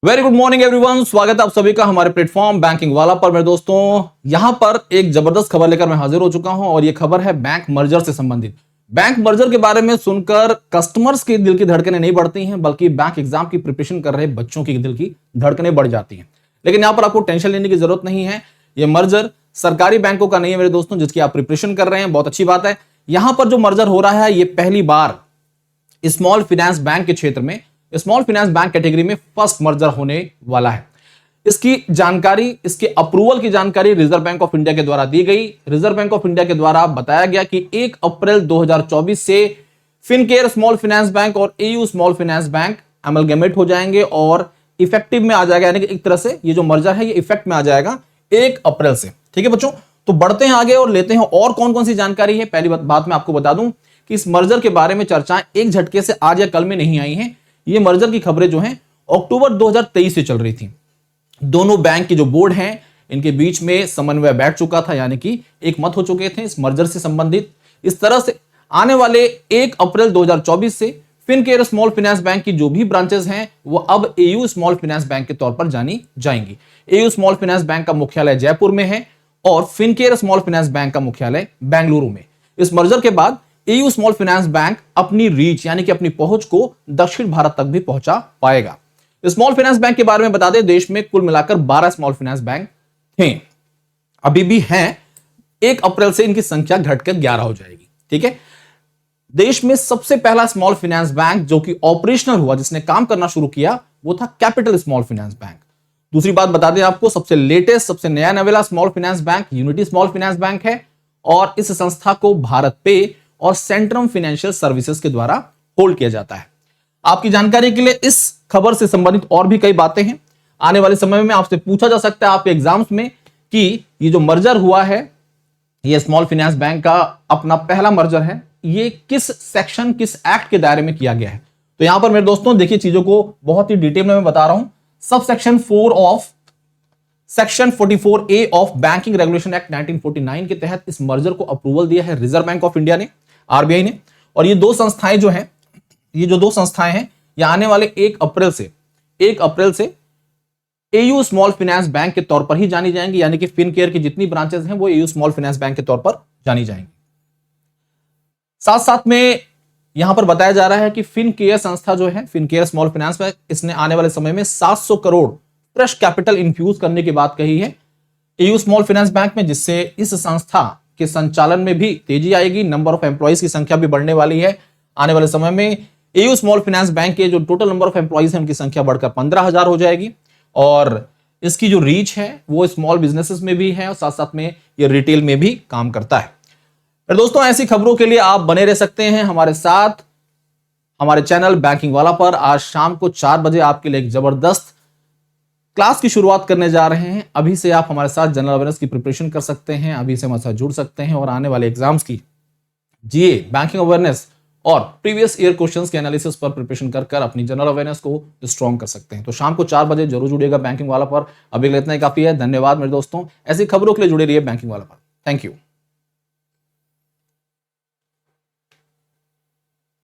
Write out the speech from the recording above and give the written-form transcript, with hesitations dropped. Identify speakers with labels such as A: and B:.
A: Very good morning everyone, स्वागत है आप सभी का हमारे प्लेटफॉर्म बैंकिंग वाला पर। मेरे दोस्तों, यहां पर एक जबरदस्त खबर लेकर मैं हाजिर हो चुका हूं और यह खबर है बैंक मर्जर से संबंधित। बैंक मर्जर के बारे में सुनकर कस्टमर्स के दिल की धड़कनें नहीं बढ़ती हैं, बल्कि बैंक एग्जाम की प्रिपरेशन कर रहे बच्चों की दिल की धड़कनें बढ़ जाती हैं। लेकिन यहां पर आपको टेंशन लेने की जरूरत नहीं है। यह मर्जर सरकारी बैंकों का नहीं है मेरे दोस्तों, जिसकी आप प्रिपरेशन कर रहे हैं, बहुत अच्छी बात है। यहां पर जो मर्जर हो रहा है, यह पहली बार स्मॉल फाइनेंस बैंक के क्षेत्र में, स्मॉल फाइनेंस बैंक कैटेगरी में फर्स्ट मर्जर होने वाला है। इसकी जानकारी, इसके अप्रूवल की जानकारी रिजर्व बैंक ऑफ इंडिया के द्वारा दी गई। रिजर्व बैंक ऑफ इंडिया के द्वारा बताया गया कि 1 अप्रैल 2024 से फिनकेयर स्मॉल फाइनेंस बैंक और AU small finance bank amalgamate हो जाएंगे और इफेक्टिव में आ जाएगा। यानी कि एक तरह से ये जो मर्जर है ये इफेक्ट में आ जाएगा 1 अप्रैल से। ठीक है बच्चों, तो बढ़ते हैं आगे और लेते हैं और कौन कौन सी जानकारी है। पहली बात मैं आपको बता दूं कि इस मर्जर के बारे में चर्चाएं एक झटके से आज या कल में नहीं आई हैं। ये मर्जर की खबरें जो हैं अक्टूबर 2023 से चल रही थी। दोनों बैंक के जो बोर्ड हैं इनके बीच में समन्वय बैठ चुका था, यानी कि एक मत हो चुके थे इस मर्जर से संबंधित। इस तरह से आने वाले 1 अप्रैल 2024 से फिनकेयर स्मॉल फाइनेंस बैंक की जो भी ब्रांचेस हैं वो अब एयू स्मॉल फाइनेंस बैंक के तौर पर जानी जाएंगी। एयू स्मॉल फाइनेंस बैंक का मुख्यालय जयपुर में है और फिनकेयर स्मॉल फाइनेंस बैंक का मुख्यालय बेंगलुरु में। इस मर्जर के बाद एयू स्मॉल फाइनेंस बैंक अपनी रीच यानी कि अपनी पहुंच को दक्षिण भारत तक भी पहुंचा पाएगा। स्मॉल फाइनेंस बैंक के बारे में बता दें, देश में कुल मिलाकर 12 स्मॉल फाइनेंस बैंक थे, अभी भी हैं। 1 अप्रैल से इनकी संख्या घटकर 11 हो जाएगी। ठीक है, देश में सबसे पहला स्मॉल फाइनेंस बैंक जो कि ऑपरेशनल हुआ, जिसने काम करना शुरू किया, वो था कैपिटल स्मॉल फाइनेंस बैंक। दूसरी बात बता दें आपको, सबसे लेटेस्ट, सबसे नया नवेला small finance bank unity small finance bank है और इस संस्था को भारत पे और सेंट्रम फाइनेंशियल सर्विसेज के द्वारा होल्ड किया जाता है। आपकी जानकारी के लिए इस खबर से संबंधित और भी कई बातें हैं। आने वाले समय में आपसे पूछा जा सकता है आपके एग्जाम्स में कि ये जो मर्जर हुआ है, ये स्मॉल फाइनेंस बैंक का अपना पहला मर्जर है, ये किस सेक्शन, किस एक्ट के दायरे में किया गया है। तो यहां पर मेरे दोस्तों देखिए, चीजों को बहुत ही डिटेल में मैं बता रहा हूं। Sub section 4 of section 44A of banking regulation act 1949 के तहत इस मर्जर को अप्रूवल दिया है रिजर्व बैंक ऑफ इंडिया ने, आरबीआई ने। और ये दो संस्थाएं जो हैं, ये जो दो संस्थाएं हैं, ये आने वाले 1 अप्रैल से एयू स्मॉल फाइनेंस बैंक के तौर पर ही जानी जाएंगी। यानी कि फिनकेयर की जितनी ब्रांचेस हैं वो एयू स्मॉल फाइनेंस बैंक के तौर पर जानी जाएंगी। साथ साथ में यहां पर बताया जा रहा है कि फिनकेयर संस्था जो है, फिनकेयर स्मॉल फाइनेंस बैंक, इसने आने वाले समय में 700 करोड़ फ्रेश कैपिटल इन्फ्यूज करने की बात कही है एयू स्मॉल फाइनेंस बैंक में, जिससे इस संस्था के संचालन में भी तेजी आएगी। नंबर ऑफ एम्प्लॉइज की संख्या भी बढ़ने वाली है। आने वाले समय में एयू स्मॉल फाइनेंस बैंक के जो टोटल नंबर ऑफ एम्प्लॉइज हैं उनकी संख्या बढ़कर 15,000 हो जाएगी और इसकी जो रीच है वो स्मॉल बिजनेसेस में भी है और साथ साथ में ये रिटेल में भी काम करता है। पर दोस्तों, ऐसी खबरों के लिए आप बने रह सकते हैं हमारे साथ, हमारे चैनल बैंकिंग वाला पर। आज शाम को 4 बजे आपके लिए एक जबरदस्त क्लास की शुरुआत करने जा रहे हैं। अभी से आप हमारे साथ जनरल अवेयरनेस की प्रिपरेशन कर सकते हैं, अभी से हमारे साथ जुड़ सकते हैं और आने वाले एग्जाम्स की जीए, बैंकिंग अवेयरनेस और प्रीवियस ईयर क्वेश्चंस के एनालिसिस पर प्रिपरेशन कर अपनी जनरल अवेयरनेस को स्ट्रॉन्ग कर सकते हैं। तो शाम को 4 बजे जरूर जुड़िएगा बैंकिंग वाला पर। अभी इतना ही काफी है। धन्यवाद मेरे दोस्तों, ऐसी खबरों के लिए जुड़े रहिए बैंकिंग वाला पर। Thank you.